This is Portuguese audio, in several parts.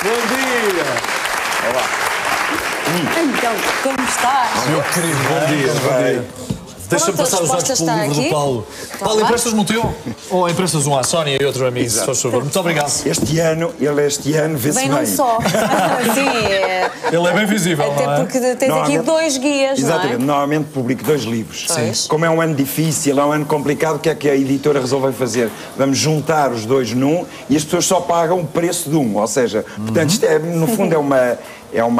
Bom dia! Olá. Então, como estás? Meu querido, bom dia. Bom dia. Deixa-me passar os olhos pelo livro do Paulo. Paulo, emprestas-me um teu? Ou emprestas um à Sónia e outro a mim, se faz favor. Muito obrigado. Este ano vê-se bem. Bem, não só. Sim, Ele é bem visível, até não é? porque tens aqui 2 guias, Exatamente, não é? normalmente publico 2 livros. Pois. Como é um ano difícil, é um ano complicado, o que é que a editora resolveu fazer? Vamos juntar os 2 num e as pessoas só pagam o preço de um. Ou seja, portanto, isto é, no fundo é uma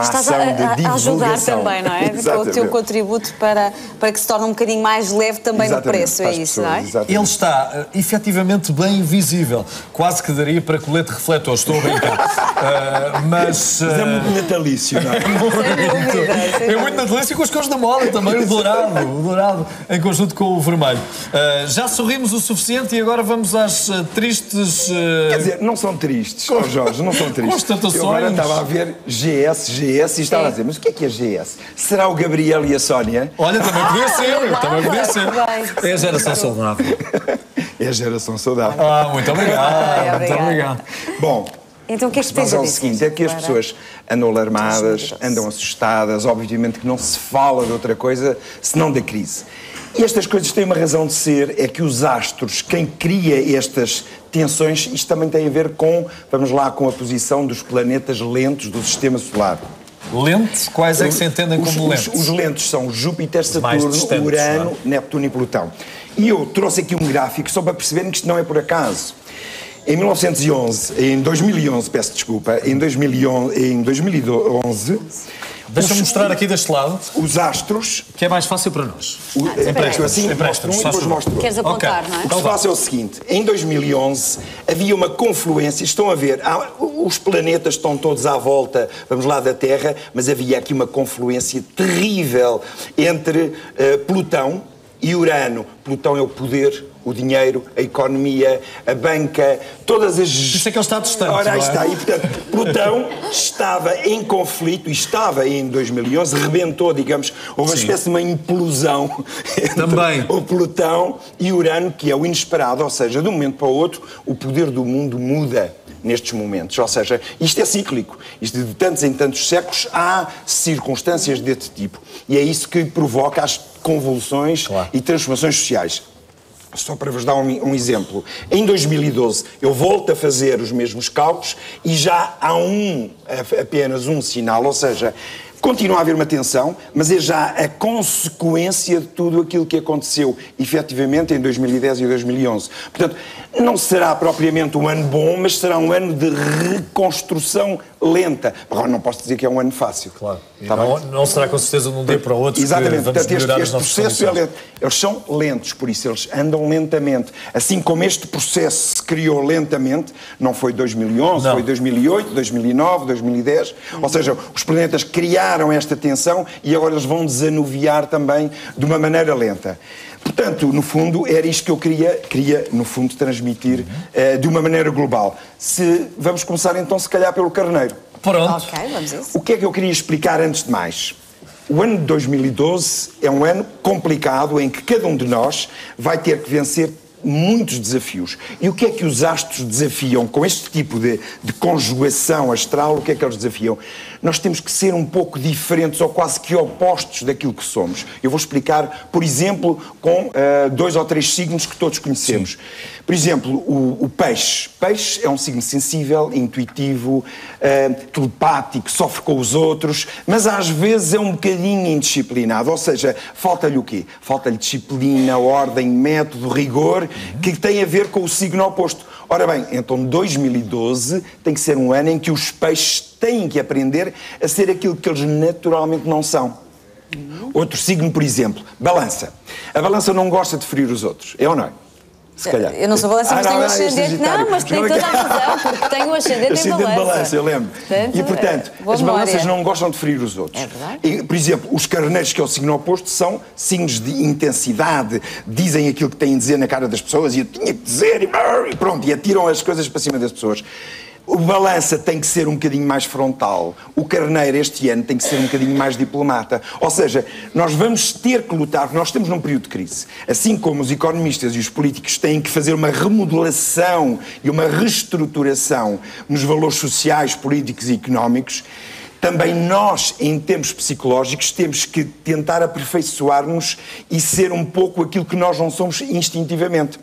Estás ação de divulgação. a ajudar também, não é? Com o teu contributo para que se torne um bocadinho mais leve também no preço, é isso, não é? Ele está efetivamente bem visível. Quase que daria para colete refletor, estou a brincar. Mas é muito natalício, não é? É muito natalício com as cores da moda também, o dourado em conjunto com o vermelho. Já sorrimos o suficiente e agora vamos às tristes... Quer dizer, não são tristes, Jorge, não são tristes. Constatações. Eu agora estava a ver GS e estava a dizer, mas o que é GS? Será o Gabriel e a Sónia? Olha, também podia ser, É a geração saudável. É a geração saudável. Muito obrigado, muito obrigado. Bom, então o que é que tens a dizer? O seguinte, é que as pessoas andam alarmadas, andam assustadas, obviamente que não se fala de outra coisa senão da crise. E estas coisas têm uma razão de ser, é que os astros, quem cria estas tensões, isto também tem a ver com, vamos lá, com a posição dos planetas lentos do Sistema Solar. Lentos? Quais é que se entendem como lentos? Os lentos são Júpiter, Saturno, Urano, Neptuno e Plutão. E eu trouxe aqui um gráfico só para perceberem que isto não é por acaso. Em 2011, peço desculpa, em 2011... Deixa-me mostrar aqui deste lado. Os astros... Que é mais fácil para nós. Empresta-nos, depois mostro. Queres apontar, não é? O que se passa é o seguinte, em 2011 havia uma confluência, estão a ver, os planetas estão todos à volta, vamos lá, da Terra, mas havia aqui uma confluência terrível entre Plutão e Urano. Plutão é o poder, o dinheiro, a economia, a banca, todas as... Isso é que ele está distante, Ora, aí não é? está. E, portanto, Plutão estava em conflito, e estava em 2011, rebentou, digamos, houve uma espécie de uma implosão entre o Plutão e Urano, que é o inesperado, ou seja, de um momento para o outro, o poder do mundo muda nestes momentos. Ou seja, isto é cíclico. Isto de tantos em tantos séculos há circunstâncias deste tipo. E é isso que provoca as convulsões e transformações sociais. Só para vos dar um exemplo. Em 2012, eu volto a fazer os mesmos cálculos e já há apenas um sinal, ou seja, continua a haver uma tensão, mas é já a consequência de tudo aquilo que aconteceu efetivamente em 2010 e 2011. Portanto, não será propriamente um ano bom, mas será um ano de reconstrução lenta. Agora, não posso dizer que é um ano fácil. Claro. Não será com certeza de um dia para o outro. Exatamente. Portanto, este processo é lento. Eles são lentos, por isso eles andam lentamente. Assim como este processo se criou lentamente, não foi 2011, foi 2008, 2009, 2010. Ou seja, os planetas criaram esta tensão e agora eles vão desanuviar também de uma maneira lenta. Portanto, no fundo, era isto que eu queria no fundo, transmitir de uma maneira global. Vamos começar então, se calhar, pelo carneiro. Pronto. Ok, vamos a isso. O que é que eu queria explicar antes de mais? O ano de 2012 é um ano complicado em que cada um de nós vai ter que vencer muitos desafios. E o que é que os astros desafiam com este tipo de conjugação astral? O que é que eles desafiam? Nós temos que ser um pouco diferentes ou quase que opostos daquilo que somos. Eu vou explicar, por exemplo, com 2 ou 3 signos que todos conhecemos. Sim. Por exemplo, o peixe. Peixe é um signo sensível, intuitivo, telepático, sofre com os outros, mas às vezes é um bocadinho indisciplinado. Ou seja, falta-lhe o quê? Falta-lhe disciplina, ordem, método, rigor, que tem a ver com o signo oposto. Ora bem, então 2012 tem que ser um ano em que os peixes têm que aprender a ser aquilo que eles naturalmente não são. Outro signo, por exemplo, balança. A balança não gosta de ferir os outros, é ou não é? Se calhar. Eu não sou balança, mas tenho o ascendente. Não, mas tenho toda a razão, porque tenho o ascendente em balança. Eu lembro. E, portanto, as balanças não gostam de ferir os outros. É verdade. E, por exemplo, os carneiros, que é o signo oposto, são signos de intensidade, dizem aquilo que têm a dizer na cara das pessoas, e eu tinha que dizer, e pronto, e atiram as coisas para cima das pessoas. O balança tem que ser um bocadinho mais frontal. O carneiro este ano tem que ser um bocadinho mais diplomata. Ou seja, nós vamos ter que lutar, porque nós estamos num período de crise. Assim como os economistas e os políticos têm que fazer uma remodelação e uma reestruturação nos valores sociais, políticos e económicos, também nós, em termos psicológicos, temos que tentar aperfeiçoar-nos e ser um pouco aquilo que nós não somos instintivamente.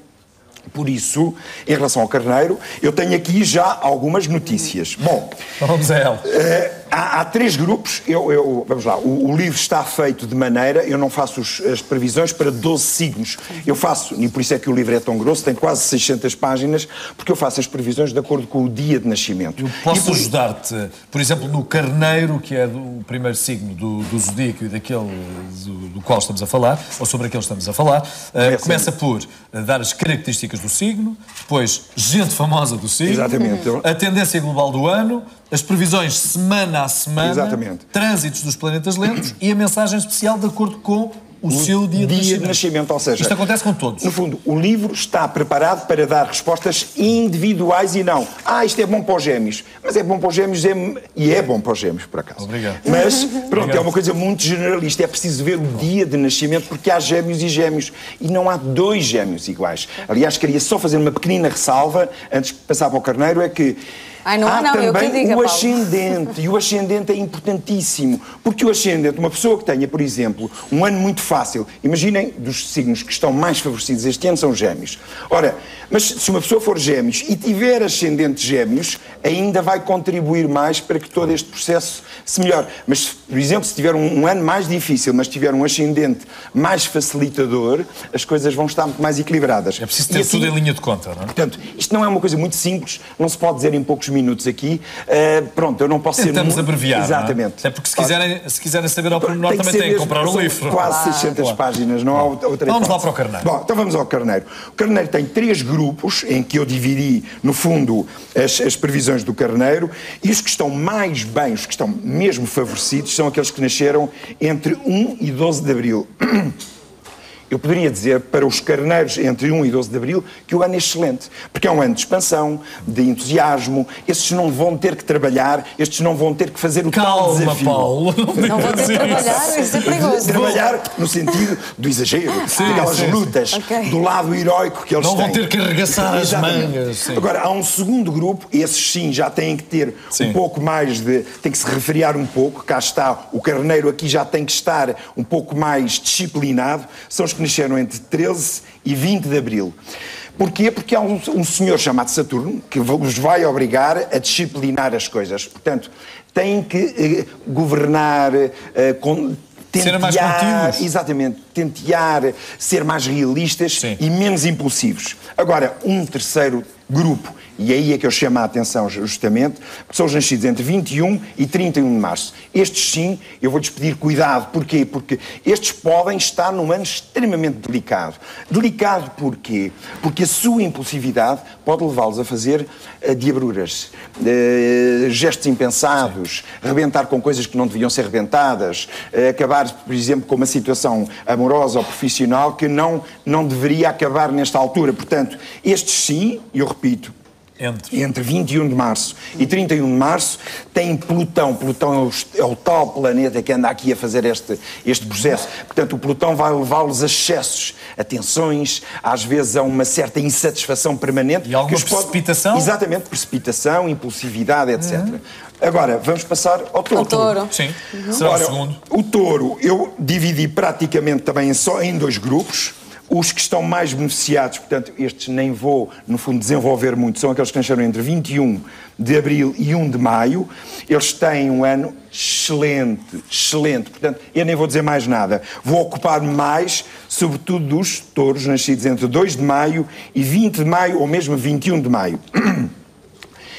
Por isso, em relação ao carneiro, eu tenho aqui já algumas notícias. Bom, vamos a ela. Há 3 grupos. Vamos lá, o livro está feito de maneira... Eu não faço as previsões para 12 signos. Eu faço, e por isso é que o livro é tão grosso, tem quase 600 páginas, porque eu faço as previsões de acordo com o dia de nascimento. Eu posso ajudar-te, por exemplo, no carneiro, que é o primeiro signo do zodíaco e daquele do qual estamos a falar, ou sobre aquele estamos a falar. Começa por dar as características do signo, depois gente famosa do signo, exatamente, a tendência global do ano, as previsões semana a semana, exatamente, trânsitos dos planetas lentos e a mensagem especial de acordo com o seu dia de nascimento. Ou seja, isto acontece com todos. No fundo, o livro está preparado para dar respostas individuais e não. Isto é bom para os gêmeos. Mas é bom para os gêmeos e é bom para os gêmeos, por acaso. Obrigado. Mas, pronto, é uma coisa muito generalista. É preciso ver o dia de nascimento porque há gêmeos e gêmeos. E não há 2 gêmeos iguais. Aliás, queria só fazer uma pequenina ressalva, antes de passar para o carneiro, é que há também o ascendente, e o ascendente é importantíssimo, porque o ascendente, uma pessoa que tenha, por exemplo, um ano muito fácil, imaginem, dos signos que estão mais favorecidos este ano são gêmeos. Ora, mas se uma pessoa for gêmeos e tiver ascendente gêmeos, ainda vai contribuir mais para que todo este processo se melhore. Mas, por exemplo, se tiver um ano mais difícil, mas tiver um ascendente mais facilitador, as coisas vão estar muito mais equilibradas. É preciso ter tudo em linha de conta, não é? Portanto, isto não é uma coisa muito simples, não se pode dizer em poucos minutos aqui. Pronto, eu não posso Tentamos ser... abreviar, exatamente. Até porque se quiserem saber ao pormenor também têm que comprar um livro. Quase 600 páginas, não há outra. Vamos lá para o carneiro. Bom, então vamos ao carneiro. O carneiro tem 3 grupos em que eu dividi, no fundo, as previsões do carneiro, e os que estão mais bem, os que estão mesmo favorecidos, são aqueles que nasceram entre 1 e 12 de abril. Eu poderia dizer para os carneiros entre 1 e 12 de abril que o ano é excelente, porque é um ano de expansão, de entusiasmo. Estes não vão ter que trabalhar, estes não vão ter que fazer o tal desafio. Paulo. Não vão ter que trabalhar, isso é perigoso. Trabalhar no sentido do exagero, daquelas lutas, do lado heroico que eles têm. Não vão ter que arregaçar as mangas. Sim. Agora, há um segundo grupo, esses sim já têm que ter um pouco mais de... Tem que se refriar um pouco, cá está, o carneiro aqui já tem que estar um pouco mais disciplinado, são os que nasceram entre 13 e 20 de abril. Porquê? Porque há um senhor chamado Saturno que os vai obrigar a disciplinar as coisas. Portanto, têm que governar... ser mais contínuos. Exatamente, tentear ser mais realistas e menos impulsivos. Agora, um terceiro grupo, e aí é que eu chamo a atenção justamente, que são os nascidos entre 21 e 31 de março. Estes sim, eu vou-lhes pedir cuidado. Porquê? Porque estes podem estar num ano extremamente delicado. Delicado porquê? Porque a sua impulsividade pode levá-los a fazer diabruras, gestos impensados, rebentar com coisas que não deviam ser rebentadas, acabar, por exemplo, com uma situação amorosa ou profissional que não deveria acabar nesta altura. Portanto, estes sim, eu repito, entre 21 de março e 31 de março tem Plutão. Plutão é o tal planeta que anda aqui a fazer este processo. Portanto, o Plutão vai levá-los a excessos, a tensões, às vezes a uma certa insatisfação permanente. E alguma precipitação? Exatamente, precipitação, impulsividade, etc. Agora, vamos passar ao touro. Ao touro. Sim, será o segundo. O touro, eu dividi praticamente também só em 2 grupos. Os que estão mais beneficiados, portanto, estes nem vou, no fundo, desenvolver muito, são aqueles que nasceram entre 21 de abril e 1 de maio. Eles têm um ano excelente, excelente. Portanto, eu nem vou dizer mais nada. Vou ocupar-me mais, sobretudo, dos touros nascidos entre 2 de maio e 20 de maio, ou mesmo 21 de maio.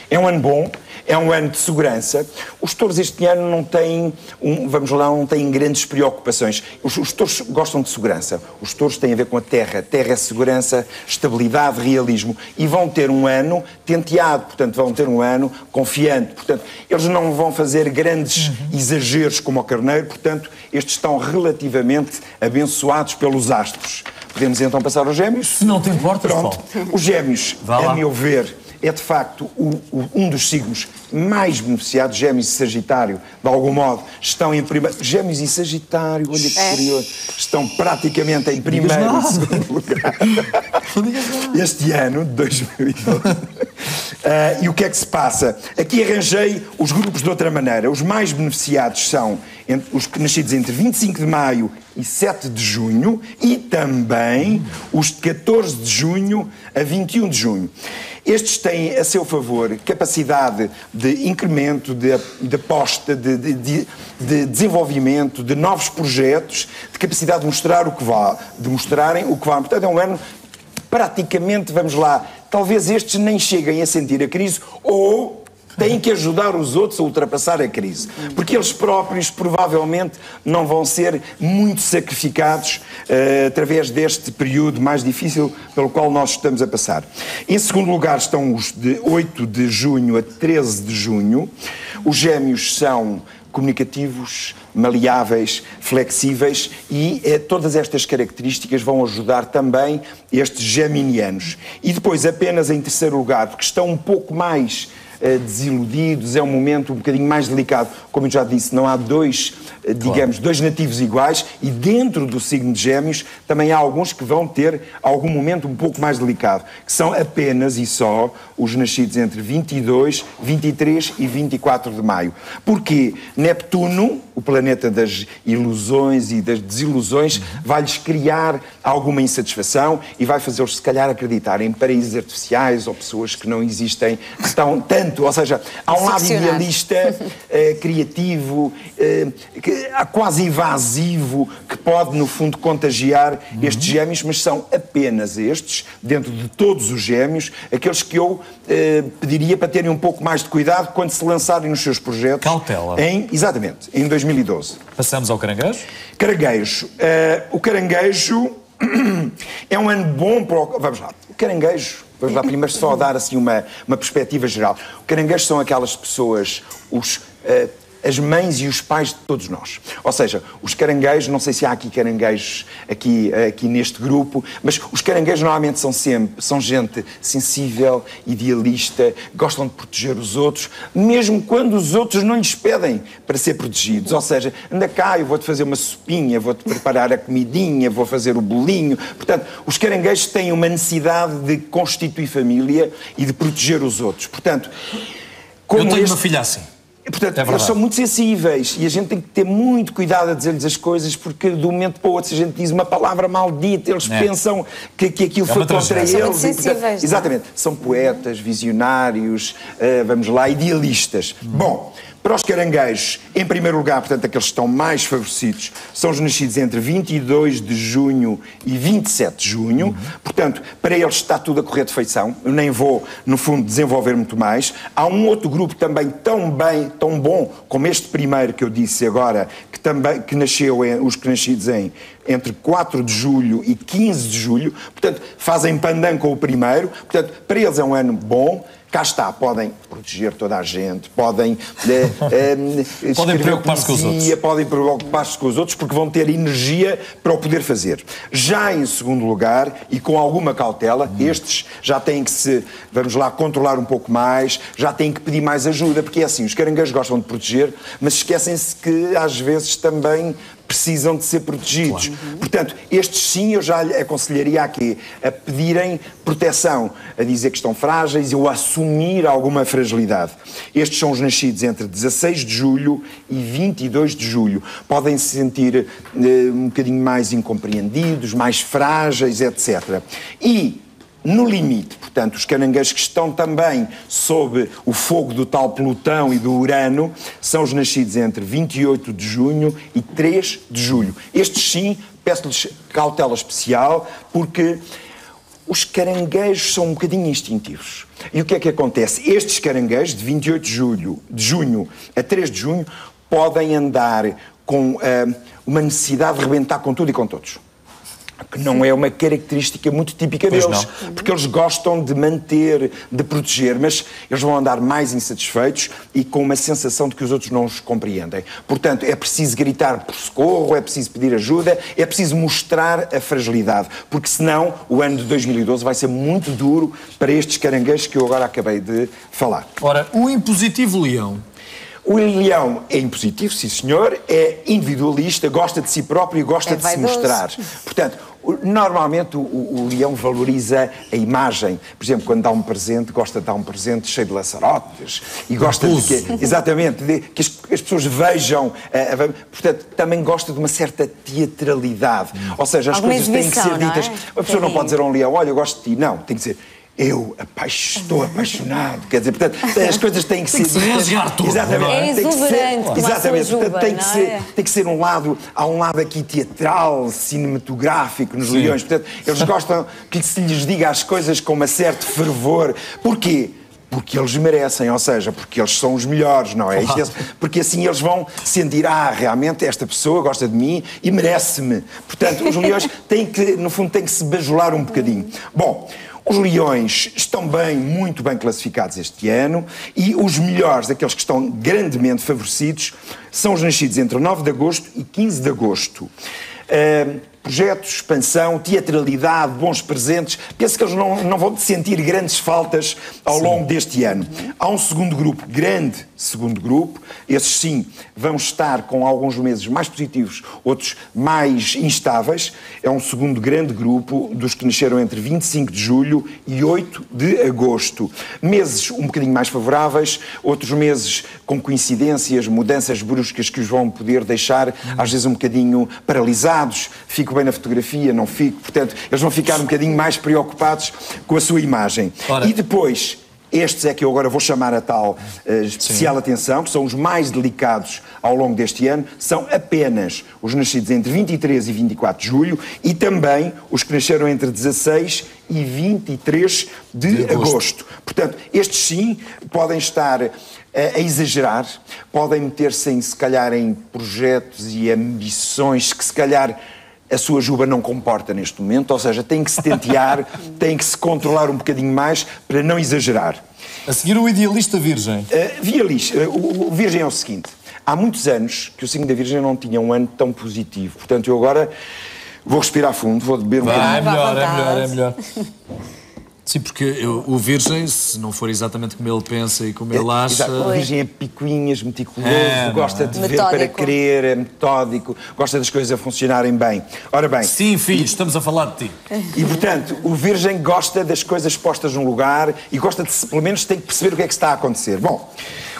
É um ano bom, é um ano de segurança. Os touros este ano não têm, não têm grandes preocupações. Os touros gostam de segurança. Os touros têm a ver com a terra. A terra é segurança, estabilidade, realismo. E vão ter um ano tenteado, portanto, vão ter um ano confiante. Portanto, eles não vão fazer grandes exageros como o carneiro, portanto, estes estão relativamente abençoados pelos astros. Podemos então passar aos gêmeos? Se não te importas, pronto. Os gêmeos, a meu ver, é de facto um dos signos mais beneficiados. Gêmeos e Sagitário, de algum modo, estão em primeiro. Gêmeos e Sagitário, olha que curioso, estão praticamente em primeiro e segundo lugar. Este ano, de 2012. E o que é que se passa? Aqui arranjei os grupos de outra maneira. Os mais beneficiados são os nascidos entre 25 de maio e 7 de junho e também os de 14 de junho a 21 de junho. Estes têm a seu favor capacidade de incremento, de aposta, de desenvolvimento, de novos projetos, de capacidade de mostrar o que vale, de mostrarem o que vale. Portanto, é um ano praticamente, vamos lá, talvez estes nem cheguem a sentir a crise ou têm que ajudar os outros a ultrapassar a crise. Porque eles próprios provavelmente não vão ser muito sacrificados através deste período mais difícil pelo qual nós estamos a passar. Em segundo lugar estão os de 8 de junho a 13 de junho. Os Gêmeos são comunicativos, maleáveis, flexíveis e todas estas características vão ajudar também estes geminianos. E depois apenas em terceiro lugar, porque estão um pouco mais desiludidos, é um momento um bocadinho mais delicado. Como eu já disse, não há dois nativos iguais e dentro do signo de Gêmeos também há alguns que vão ter algum momento um pouco mais delicado, que são apenas e só os nascidos entre 22, 23 e 24 de maio. Porque Neptuno, o planeta das ilusões e das desilusões, vai-lhes criar alguma insatisfação e vai fazê-los, se calhar, acreditar em paraísos artificiais ou pessoas que não existem, que estão tanto, ou seja, há um lado idealista, criativo, quase invasivo, que pode, no fundo, contagiar estes Gêmeos, mas são apenas estes, dentro de todos os Gêmeos, aqueles que eu pediria para terem um pouco mais de cuidado quando se lançarem nos seus projetos. Cautela. Exatamente, em 2012. Passamos ao Caranguejo? Caranguejo. O Caranguejo é um ano bom para o... Vamos lá. O Caranguejo, vamos lá primeiro só dar assim uma perspectiva geral. O Caranguejo são aquelas pessoas, as mães e os pais de todos nós. Ou seja, os caranguejos, não sei se há aqui caranguejos aqui neste grupo, mas os caranguejos normalmente são gente sensível, idealista, gostam de proteger os outros, mesmo quando os outros não lhes pedem para ser protegidos. Ou seja, anda cá, eu vou-te fazer uma sopinha, vou-te preparar a comidinha, vou fazer o bolinho. Portanto, os caranguejos têm uma necessidade de constituir família e de proteger os outros. Portanto, eu tenho uma filha assim. Portanto, eles são muito sensíveis e a gente tem que ter muito cuidado a dizer-lhes as coisas, porque de um momento para o outro, se a gente diz uma palavra maldita, eles pensam que aquilo foi contra eles. São muito sensíveis. Exatamente. São poetas, visionários, vamos lá, idealistas. Bom, para os caranguejos, em primeiro lugar, portanto, aqueles que estão mais favorecidos são os nascidos entre 22 de junho e 27 de junho. Portanto, para eles está tudo a correr de feição. Eu nem vou, no fundo, desenvolver muito mais. Há um outro grupo também tão bom como este primeiro que eu disse agora, que nasceu, os que nascidos entre 4 de julho e 15 de julho. Portanto, fazem pandan com o primeiro. Portanto, para eles é um ano bom. Cá está, podem proteger toda a gente, podem preocupar-se com os outros. Podem preocupar-se com os outros porque vão ter energia para o poder fazer. Já em segundo lugar, e com alguma cautela, estes já têm que vamos lá, controlar um pouco mais, já têm que pedir mais ajuda, porque é assim, os caranguejos gostam de proteger, mas esquecem-se que às vezes também precisam de ser protegidos. Claro. Portanto, estes sim eu já lhe aconselharia aqui a pedirem proteção, a dizer que estão frágeis ou a assumir alguma fragilidade. Estes são os nascidos entre 16 de julho e 22 de julho. Podem se sentir um bocadinho mais incompreendidos, mais frágeis, etc. E no limite, portanto, os caranguejos que estão também sob o fogo do tal Plutão e do Urano são os nascidos entre 28 de junho e 3 de julho. Estes sim, peço-lhes cautela especial, porque os caranguejos são um bocadinho instintivos. E o que é que acontece? Estes caranguejos, de 28 de junho a 3 de junho, podem andar com uma necessidade de rebentar com tudo e com todos. que não é uma característica muito típica deles, porque eles gostam de manter, de proteger, mas eles vão andar mais insatisfeitos e com uma sensação de que os outros não os compreendem. Portanto, é preciso gritar por socorro, é preciso pedir ajuda, é preciso mostrar a fragilidade, porque senão o ano de 2012 vai ser muito duro para estes caranguejos que eu agora acabei de falar. Ora, o impositivo leão. O leão é impositivo, sim senhor, é individualista, gosta de si próprio e gosta de se mostrar. Portanto, normalmente o leão valoriza a imagem. Por exemplo, quando dá um presente, gosta de dar um presente cheio de laçarotes e gosta de que, exatamente, de que as pessoas vejam. Portanto, também gosta de uma certa teatralidade. Ou seja, as coisas têm que ser ditas. A pessoa não pode dizer a um leão, olha, eu gosto de ti. Não, tem que dizer... Eu estou apaixonado. Quer dizer, portanto, as coisas têm que ser... Exatamente. É exuberante, como exatamente. Juba, tem que ser um lado... Há um lado aqui teatral, cinematográfico nos leões. Portanto, eles gostam que se lhes diga as coisas com um certo fervor. Porquê? Porque eles merecem, ou seja, porque eles são os melhores, não é? Porque assim eles vão sentir, realmente esta pessoa gosta de mim e merece-me. Portanto, os leões têm que, no fundo, têm que se bajular um bocadinho. Bom... Os leões estão muito bem classificados este ano e os melhores, aqueles que estão grandemente favorecidos, são os nascidos entre 9 de agosto e 15 de agosto. Projetos, expansão, teatralidade, bons presentes. Penso que eles não vão sentir grandes faltas ao longo deste ano. Há um segundo grupo, grande segundo grupo. Esses sim vão estar com alguns meses mais positivos, outros mais instáveis. É um segundo grande grupo dos que nasceram entre 25 de julho e 8 de agosto. Meses um bocadinho mais favoráveis, outros meses com coincidências, mudanças bruscas que os vão poder deixar às vezes um bocadinho paralisados. Fico bem na fotografia, não fico. Portanto, eles vão ficar um bocadinho mais preocupados com a sua imagem. E depois, estes é que eu agora vou chamar a tal especial atenção, que são os mais delicados ao longo deste ano, são apenas os nascidos entre 23 e 24 de julho e também os que nasceram entre 16 e 23 de agosto. Portanto, estes sim podem estar a exagerar, podem meter-se se calhar em projetos e ambições que se calhar a sua juba não comporta neste momento, ou seja, tem que se tentear, tem que se controlar um bocadinho mais para não exagerar. A seguir o idealista virgem. O virgem é o seguinte, há muitos anos que o signo da virgem não tinha um ano tão positivo, portanto eu agora vou respirar fundo, vou beber um bocadinho. É melhor. Sim, porque o virgem, se não for exatamente como ele pensa e como ele acha... Exato. O virgem é picuinhas, meticuloso, gosta de ver para querer, é metódico, gosta das coisas a funcionarem bem. Ora bem... Sim, filho, estamos a falar de ti. E, portanto, o virgem gosta das coisas postas num lugar e gosta de, pelo menos, tem que perceber o que é que está a acontecer. Bom,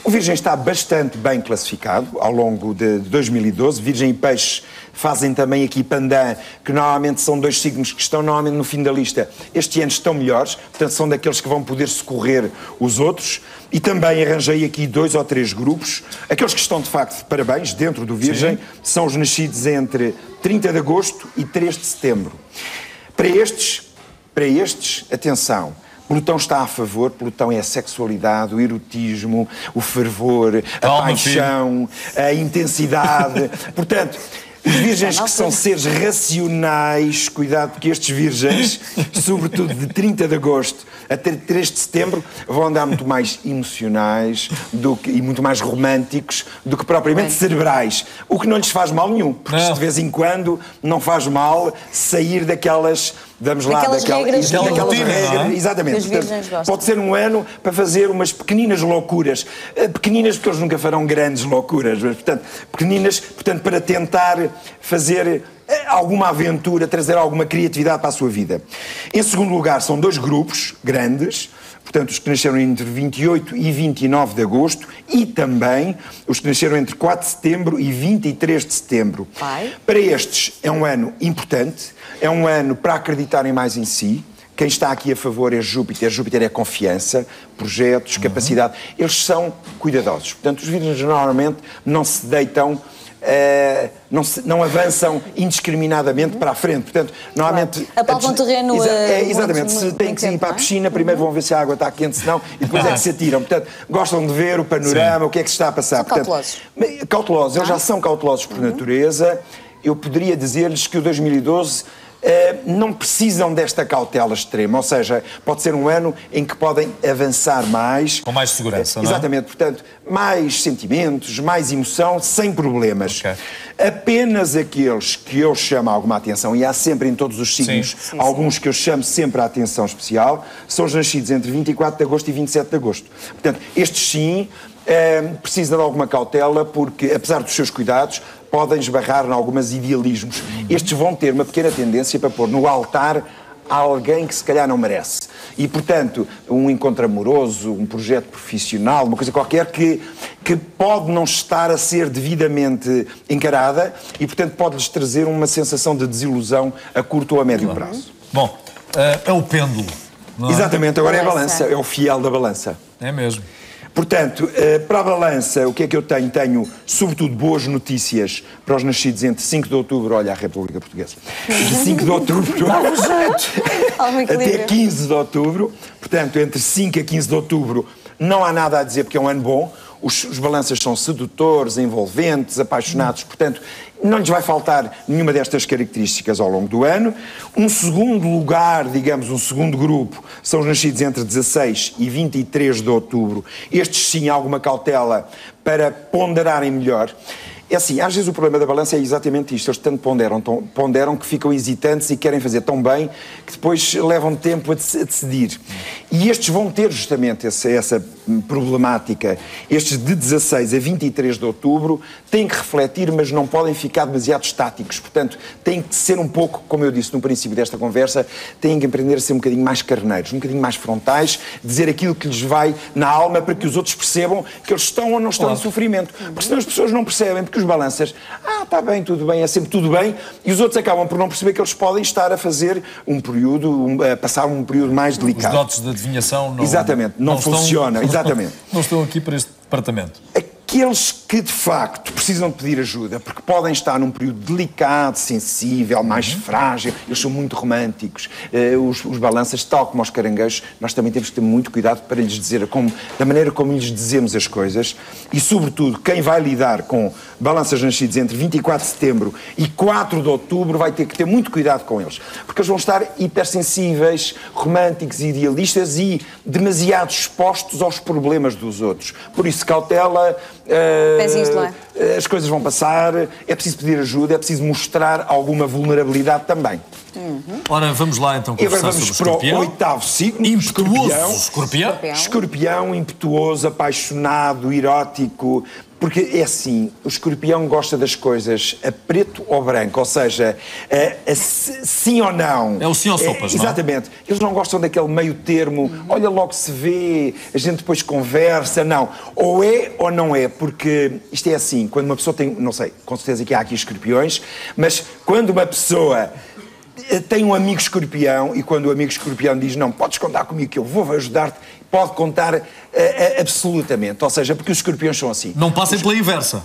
o virgem está bastante bem classificado ao longo de 2012. Virgem e peixes fazem também aqui pandan, que normalmente são dois signos que estão normalmente no fim da lista. Este ano estão melhores, portanto são daqueles que vão poder socorrer os outros. E também arranjei aqui 2 ou 3 grupos. Aqueles que estão de facto de parabéns dentro do virgem são os nascidos entre 30 de agosto e 3 de setembro. Para estes, atenção, Plutão está a favor. Plutão é a sexualidade, o erotismo, o fervor, a paixão, a intensidade. Portanto, os virgens que são seres racionais, cuidado, porque estes virgens, sobretudo de 30 de agosto a 3 de setembro, vão andar muito mais emocionais e muito mais românticos do que propriamente cerebrais. O que não lhes faz mal nenhum, porque de vez em quando não faz mal sair daquelas... Daquelas regras. Exatamente. Portanto, pode ser um ano para fazer umas pequeninas loucuras. Pequeninas porque eles nunca farão grandes loucuras, mas, portanto, pequeninas, para tentar fazer alguma aventura, trazer alguma criatividade para a sua vida. Em segundo lugar, são 2 grupos grandes, portanto, os que nasceram entre 28 e 29 de agosto e também os que nasceram entre 4 de setembro e 23 de setembro. Para estes é um ano importante, é um ano para acreditarem mais em si. Quem está aqui a favor é Júpiter. Júpiter é confiança, projetos, capacidade. Eles são cuidadosos. Portanto, os virgens normalmente não se deitam... não avançam indiscriminadamente para a frente. Portanto, normalmente... Apalpam terreno... Exatamente. Se têm que ir para a piscina, primeiro vão ver se a água está quente, se não, e depois é que se atiram. Portanto, gostam de ver o panorama, o que é que se está a passar. São cautelosos. Cautelosos. Eles já são cautelosos por natureza. Eu poderia dizer-lhes que o 2012 não precisam desta cautela extrema, ou seja, pode ser um ano em que podem avançar mais. Com mais segurança, não é? Exatamente, portanto, mais sentimentos, mais emoção, sem problemas. Okay. Apenas aqueles que eu chamo alguma atenção, e há sempre em todos os signos alguns que eu chamo sempre a atenção especial, são os nascidos entre 24 de agosto e 27 de agosto. Portanto, estes sim precisam de alguma cautela, porque, apesar dos seus cuidados, podem esbarrar em alguns idealismos. Estes vão ter uma pequena tendência para pôr no altar alguém que se calhar não merece. E, portanto, um encontro amoroso, um projeto profissional, uma coisa qualquer que pode não estar a ser devidamente encarada e, portanto, pode-lhes trazer uma sensação de desilusão a curto ou a médio prazo. Bom, é o pêndulo, não é? Exatamente, agora é a balança, é o fiel da balança. É mesmo. Portanto, para a balança, o que é que eu tenho? Tenho, sobretudo, boas notícias para os nascidos entre 5 de outubro, olha a República Portuguesa, de 5 de outubro até 15 de outubro, portanto, entre 5 a 15 de outubro, não há nada a dizer porque é um ano bom. Os balanças são sedutores, envolventes, apaixonados, portanto, não lhes vai faltar nenhuma destas características ao longo do ano. Um segundo lugar, digamos, um segundo grupo, são os nascidos entre 16 e 23 de outubro. Estes sim, alguma cautela para ponderarem melhor. É assim, às vezes o problema da balança é exatamente isto. Eles tanto ponderam que ficam hesitantes e querem fazer tão bem que depois levam tempo a decidir. E estes vão ter justamente essa problemática. Estes de 16 a 23 de outubro têm que refletir, mas não podem ficar demasiado estáticos. Portanto, têm que ser um pouco, como eu disse no princípio desta conversa, têm que aprender a ser um bocadinho mais carneiros, um bocadinho mais frontais, dizer aquilo que lhes vai na alma para que os outros percebam que eles estão ou não estão em sofrimento. Porque senão as pessoas não percebem, porque os balanças, está bem, tudo bem, é sempre tudo bem, e os outros acabam por não perceber que eles podem estar a fazer um período, a passar um período mais delicado. Os dotes de adivinhação não... Exatamente, não funcionam, exatamente. Não estão aqui para este departamento. Aqueles que, de facto, precisam de pedir ajuda, porque podem estar num período delicado, sensível, mais frágil, eles são muito românticos. Os balanças, tal como os caranguejos, nós também temos que ter muito cuidado para lhes dizer da maneira como lhes dizemos as coisas e, sobretudo, quem vai lidar com balanças nascidos entre 24 de setembro e 4 de outubro vai ter que ter muito cuidado com eles, porque eles vão estar hipersensíveis, românticos, idealistas e demasiado expostos aos problemas dos outros. Por isso, cautela... as coisas vão passar, é preciso pedir ajuda, é preciso mostrar alguma vulnerabilidade também. Ora, vamos lá então conversar sobre o Escorpião. Para o oitavo signo, Impetuoso Escorpião. Escorpião, impetuoso, apaixonado, erótico. Porque é assim, o Escorpião gosta das coisas a preto ou branco, ou seja, sim ou não. É o sim ou sopas, não é? Exatamente. Eles não gostam daquele meio termo, olha logo se vê, a gente depois conversa, não. Ou é ou não é, porque isto é assim, quando uma pessoa tem, não sei, com certeza que há aqui escorpiões, mas quando uma pessoa tem um amigo escorpião e quando o amigo escorpião diz não, podes contar comigo que eu vou ajudar-te, pode contar absolutamente, ou seja, porque os escorpiões são assim. Não passem pela inversa.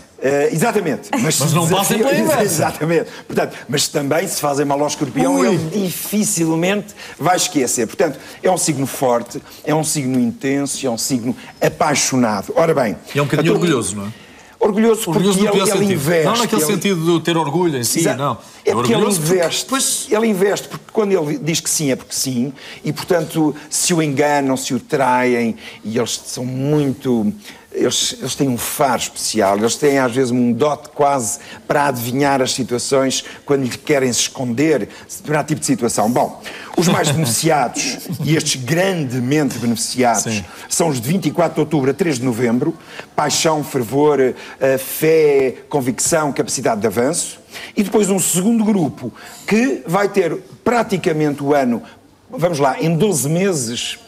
Exatamente. Mas não passem pela inversa. Exatamente. Portanto, mas também se fazem mal ao escorpião, ele dificilmente vai esquecer. Portanto, é um signo forte, é um signo intenso, é um signo apaixonado. Ora bem... É um bocadinho orgulhoso, não é? Orgulhoso porque ele investe. Não naquele sentido de ter orgulho em si, não. É porque ele investe. Ele investe, porque quando ele diz que sim, é porque sim, e portanto, se o enganam, se o traem, e eles são muito... Eles têm um faro especial, eles têm às vezes um dote quase para adivinhar as situações quando lhe querem se esconder, determinado tipo de situação. Bom, os mais beneficiados, e estes grandemente beneficiados, são os de 24 de outubro a 3 de novembro, paixão, fervor, fé, convicção, capacidade de avanço, e depois um segundo grupo que vai ter praticamente o ano, vamos lá, em 12 meses...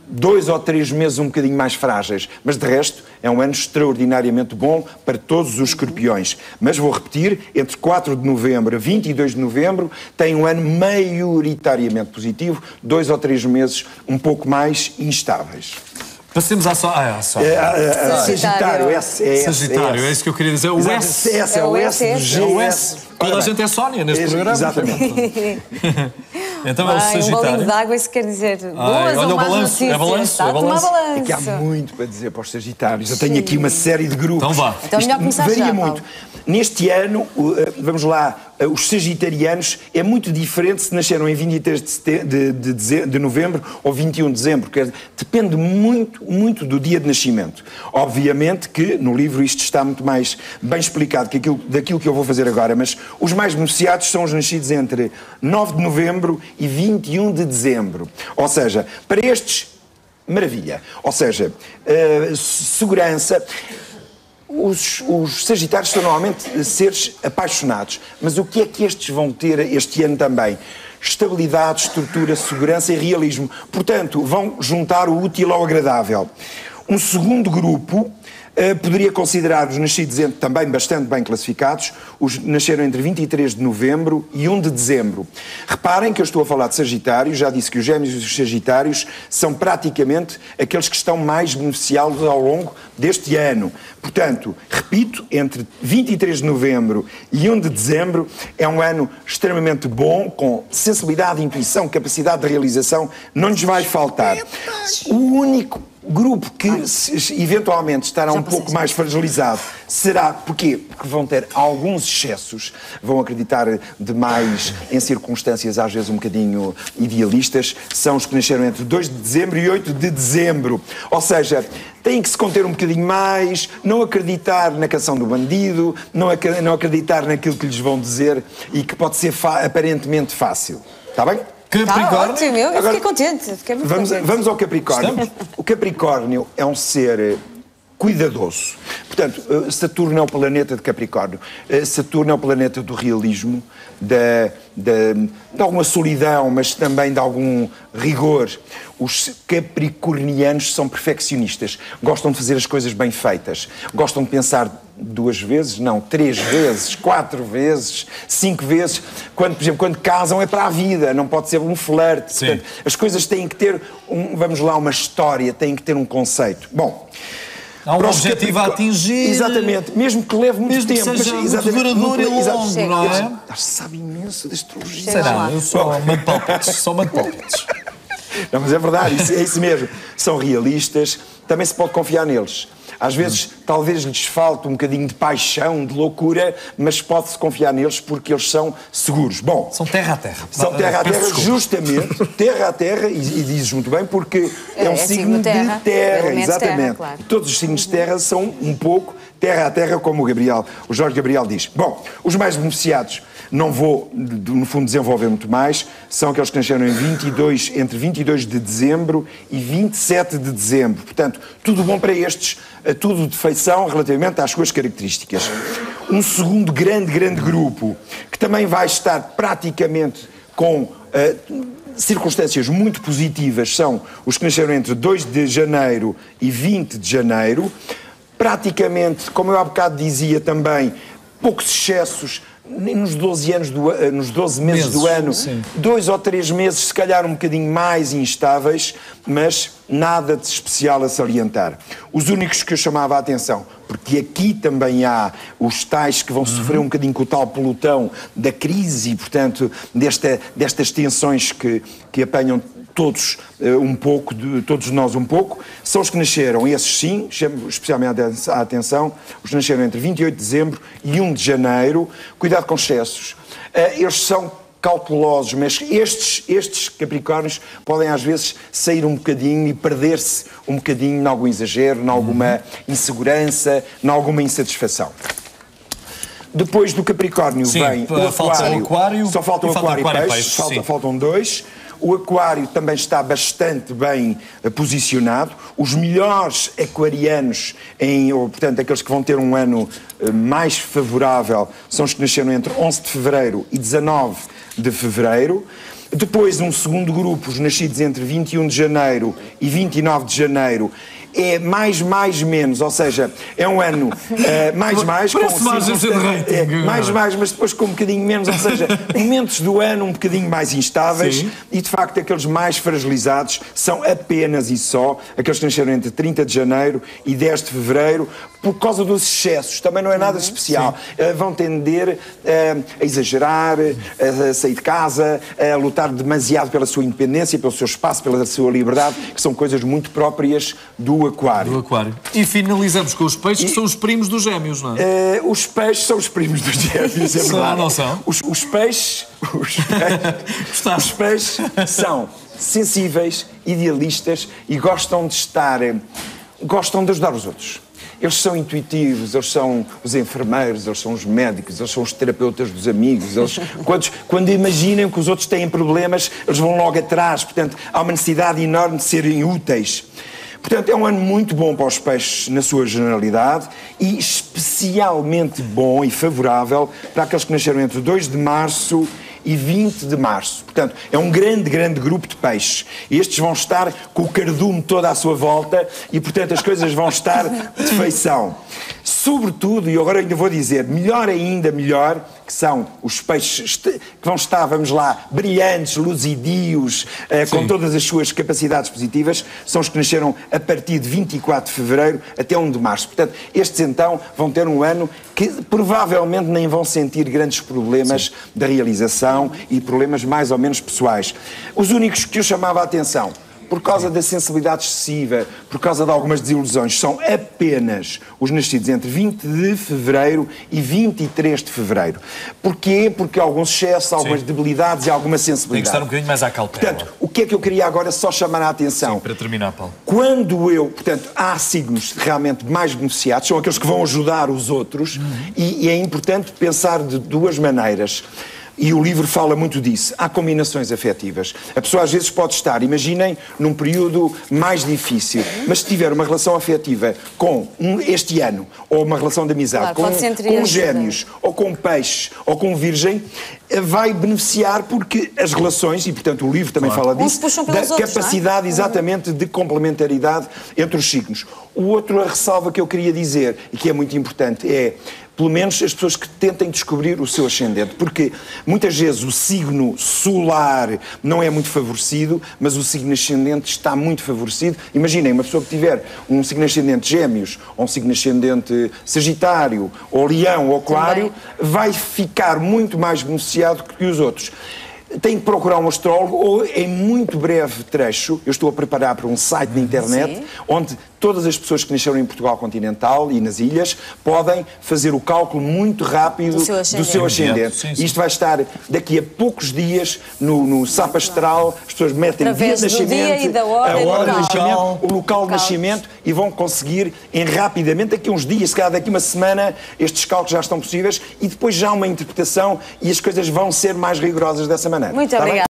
2 ou 3 meses um bocadinho mais frágeis, mas de resto é um ano extraordinariamente bom para todos os escorpiões. Mas vou repetir, entre 4 de novembro a 22 de novembro tem um ano maioritariamente positivo, 2 ou 3 meses um pouco mais instáveis. Passemos à Sagitário. Sagitário, é isso que eu queria dizer. O S. É o S do G. Toda a gente é Sónia neste programa. Exatamente. Então é o Sagitário. Um bolinho de água, isso quer dizer boas ou más notícias. É balanço. Está a tomar balanço. É que há muito para dizer para os Sagitários. Eu tenho aqui uma série de grupos. Então vá. Então é melhor começar varia já, muito. Neste ano, vamos lá, os sagitarianos é muito diferente se nasceram em 23 de novembro ou 21 de dezembro, porque depende muito do dia de nascimento. Obviamente que no livro isto está muito mais bem explicado que daquilo que eu vou fazer agora, mas os mais beneficiados são os nascidos entre 9 de novembro e 21 de dezembro. Ou seja, para estes, maravilha. Ou seja, segurança. Os sagitários são normalmente seres apaixonados, mas o que é que estes vão ter este ano também? Estabilidade, estrutura, segurança e realismo. Portanto, vão juntar o útil ao agradável. Um segundo grupo poderia considerar os nascidos também bastante bem classificados, os que nasceram entre 23 de novembro e 1 de dezembro. Reparem que eu estou a falar de Sagitários, já disse que os Gêmeos e os Sagitários são praticamente aqueles que estão mais beneficiados ao longo deste ano. Portanto, repito, entre 23 de novembro e 1 de dezembro é um ano extremamente bom, com sensibilidade, intuição, capacidade de realização, não lhes vai faltar. O único grupo que eventualmente estará um pouco mais fragilizado será, porquê? Porque vão ter alguns excessos, vão acreditar demais em circunstâncias às vezes um bocadinho idealistas, são os que nasceram entre 2 de dezembro e 8 de dezembro, ou seja, têm que se conter um bocadinho mais, não acreditar na canção do bandido, não acreditar naquilo que lhes vão dizer e que pode ser aparentemente fácil, está bem? Capricórnio. Ótimo, eu fiquei contente. Vamos ao Capricórnio. Estamos? O Capricórnio é um ser cuidadoso. Portanto, Saturno é o planeta de Capricórnio. Saturno é o planeta do realismo, de alguma solidão, mas também de algum rigor. Os capricornianos são perfeccionistas, gostam de fazer as coisas bem feitas, gostam de pensar 2 vezes, não, 3 vezes, 4 vezes, 5 vezes. Por exemplo, quando casam é para a vida, não pode ser um flerte. Portanto, as coisas têm que ter, uma história, têm que ter um conceito. Bom, há um objetivo a atingir. Exatamente, mesmo que leve muito tempo. Que seja muito duradouro e longo, não é? Sabe imenso de astrologia. Será? Eu sou mando palpites. Não, mas é verdade, é isso mesmo. São realistas, também se pode confiar neles. Às vezes, talvez lhes falte um bocadinho de paixão, de loucura, mas pode-se confiar neles porque eles são seguros. Bom, são terra a terra. São terra a terra, justamente, terra a terra, e dizes muito bem, porque é um signo de terra, exatamente. Terra, claro. Todos os signos de terra são um pouco terra a terra, como o Jorge Gabriel diz. Bom, os mais beneficiados, não vou, no fundo, desenvolver muito mais, são aqueles que nasceram entre 22 de dezembro e 27 de dezembro. Portanto, tudo bom para estes, tudo de feição relativamente às suas características. Um segundo grande grupo, que também vai estar praticamente com circunstâncias muito positivas, são os que nasceram entre 2 de janeiro e 20 de janeiro. Praticamente, como eu há bocado dizia também, poucos excessos nos 12 meses do ano, sim. 2 ou 3 meses, se calhar um bocadinho mais instáveis, mas nada de especial a salientar. Os únicos que eu chamava a atenção, porque aqui também há os tais que vão sofrer um bocadinho com o tal pelotão da crise e, portanto, destas tensões que apanham todos todos nós um pouco, são os que nasceram, esses sim, chamo especialmente a atenção, os que nasceram entre 28 de dezembro e 1 de janeiro. Cuidado com excessos. Eles são cautelosos, mas estes Capricórnios podem às vezes sair um bocadinho e perder-se um bocadinho em algum exagero, em alguma insegurança, em alguma insatisfação. Depois do Capricórnio vem o Aquário. Só falta o Aquário e Peixe. Faltam 2. O Aquário também está bastante bem posicionado. Os melhores aquarianos, portanto, aqueles que vão ter um ano mais favorável, são os que nasceram entre 11 de fevereiro e 19 de fevereiro. Depois, um segundo grupo, os nascidos entre 21 de janeiro e 29 de janeiro, é mais, menos, ou seja, é um ano mais, mas depois com um bocadinho menos, ou seja, momentos do ano um bocadinho mais instáveis. Sim. E de facto aqueles mais fragilizados são apenas e só aqueles que nasceram entre 30 de janeiro e 10 de fevereiro, por causa dos excessos, também não é nada especial. Vão tender a exagerar, a sair de casa, a lutar demasiado pela sua independência, pelo seu espaço, pela sua liberdade, que são coisas muito próprias do do Aquário. Do Aquário. E finalizamos com os peixes, que são os primos dos Gêmeos, não é? Os peixes são os primos dos Gêmeos, é verdade. São ou não são? Os peixes são sensíveis, idealistas e gostam de ajudar os outros. Eles são intuitivos, eles são os enfermeiros, eles são os médicos, eles são os terapeutas dos amigos. Eles, quando imaginam que os outros têm problemas, eles vão logo atrás. Portanto, há uma necessidade enorme de serem úteis. Portanto, é um ano muito bom para os peixes na sua generalidade e especialmente bom e favorável para aqueles que nasceram entre 2 de março e 20 de março. Portanto, é um grande grupo de peixes. Estes vão estar com o cardume todo à sua volta e, portanto, as coisas vão estar de feição. Sobretudo, e agora ainda vou dizer, melhor, que são os peixes que vão estar, vamos lá, brilhantes, luzidios, com todas as suas capacidades positivas, são os que nasceram a partir de 24 de fevereiro até 1 de março. Portanto, estes então vão ter um ano que provavelmente nem vão sentir grandes problemas da realização e problemas mais ou menos pessoais. Os únicos que eu chamava a atenção, por causa da sensibilidade excessiva, por causa de algumas desilusões, são apenas os nascidos entre 20 de fevereiro e 23 de fevereiro. Porquê? Porque há alguns excessos, algumas debilidades e alguma sensibilidade. Tem que estar um bocadinho mais à cautela. Portanto, o que é que eu queria agora só chamar a atenção? Sim, para terminar, Paulo. Portanto, há signos realmente mais beneficiados, são aqueles que vão ajudar os outros, e é importante pensar de duas maneiras. E o livro fala muito disso. Há combinações afetivas. A pessoa às vezes pode estar, imaginem, num período mais difícil, mas se tiver uma relação afetiva com este ano, ou uma relação de amizade com Gêmeos, ou com Peixes, ou com Virgem, vai beneficiar porque as relações, e portanto o livro também fala disso, da capacidade exatamente de complementaridade entre os signos. A ressalva que eu queria dizer, e que é muito importante, é pelo menos as pessoas que tentem descobrir o seu ascendente, porque muitas vezes o signo solar não é muito favorecido, mas o signo ascendente está muito favorecido. Imaginem, uma pessoa que tiver um signo ascendente Gêmeos, ou um signo ascendente Sagitário, ou Leão, ou Aquário, vai ficar muito mais beneficiado que os outros. Tem que procurar um astrólogo ou, em muito breve trecho, eu estou a preparar para um site na internet, onde todas as pessoas que nasceram em Portugal continental e nas ilhas podem fazer o cálculo muito rápido do seu ascendente. Isto vai estar daqui a poucos dias no SAP Astral, as pessoas metem o dia de nascimento, a hora de nascimento, o local de nascimento e vão conseguir rapidamente, daqui a uns dias, se calhar daqui a uma semana, estes cálculos já estão possíveis e depois já há uma interpretação e as coisas vão ser mais rigorosas dessa maneira. Muito obrigada.